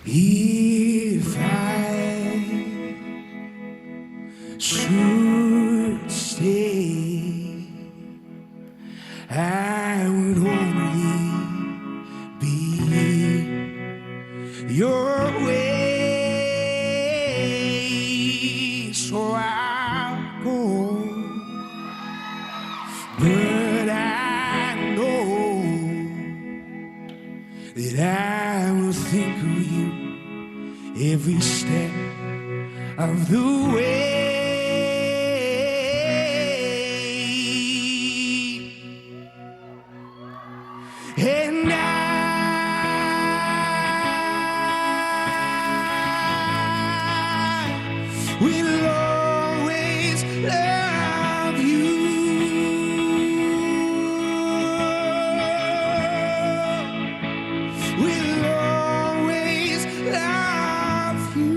If I should stay, I would only be your way. So I'll go, but I know that I will think of you every step of the way. And I will always love you. Will always love you.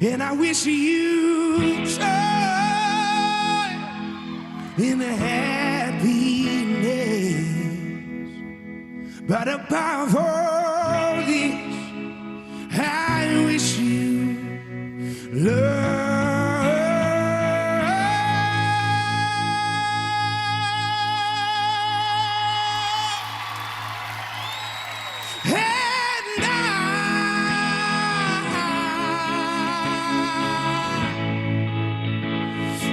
And I wish you joy in the happiness. But above all this, I wish you love. And I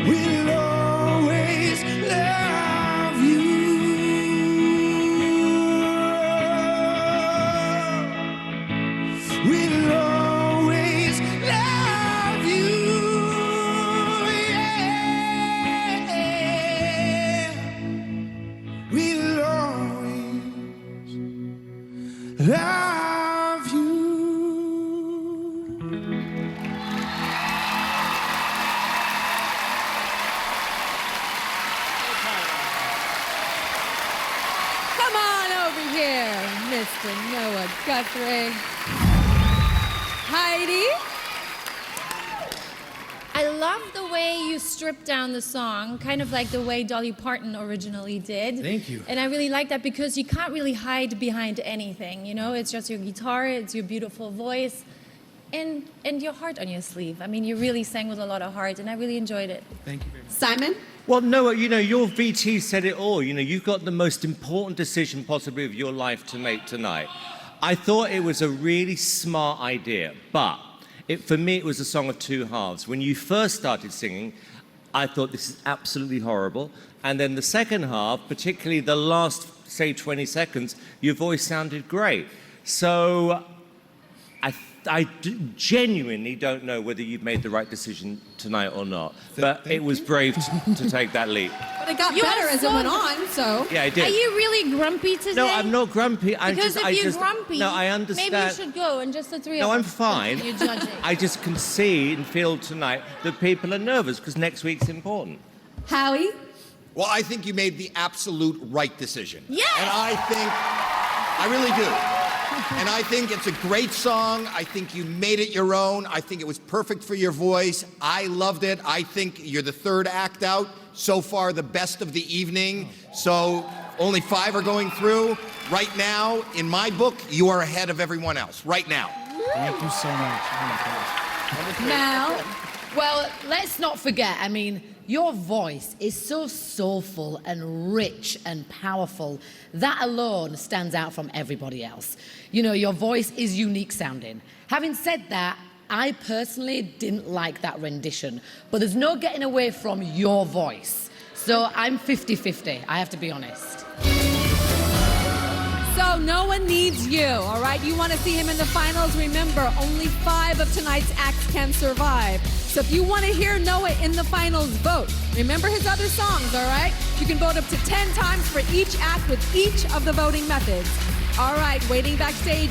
will always love you. We'll always love you, yeah. We'll always love you. Come on over here, Mr. Noah Guthrie. Heidi? I love the way you stripped down the song, kind of like the way Dolly Parton originally did. Thank you. And I really like that because you can't really hide behind anything, you know? It's just your guitar, it's your beautiful voice, and your heart on your sleeve. I mean, you really sang with a lot of heart, and I really enjoyed it. Thank you very much. Simon? Well, Noah, you know, your VT said it all. You know, you've got the most important decision possibly of your life to make tonight. I thought it was a really smart idea, but for me, it was a song of two halves. When you first started singing, I thought this is absolutely horrible. And then the second half, particularly the last, say, 20 seconds, your voice sounded great. So I genuinely don't know whether you've made the right decision tonight or not. But it was brave to take that leap. But it got better as it went on, so... Yeah, I did. Are you really grumpy today? No, I'm not grumpy. Because if you're grumpy, no, I understand. maybe you should go and just the three of us. No, I'm fine. You're judging. I just can see and feel tonight that people are nervous because next week's important. Howie? Well, I think you made the absolute right decision. Yes! And I really do. And I think it's a great song. I think you made it your own. I think it was perfect for your voice. I loved it. I think you're the third act out. So far, the best of the evening. So only 5 are going through. Right now, in my book, you are ahead of everyone else. Right now. Thank you so much. Oh my gosh. Mel? Well, let's not forget, I mean, your voice is so soulful and rich and powerful. That alone stands out from everybody else. You know, your voice is unique sounding. Having said that, I personally didn't like that rendition, but there's no getting away from your voice. So I'm 50-50, I have to be honest. So Noah needs you, all right? You want to see him in the finals? Remember, only 5 of tonight's acts can survive. So if you want to hear Noah in the finals, vote. Remember his other songs, all right? You can vote up to 10 times for each act with each of the voting methods. All right, waiting backstage.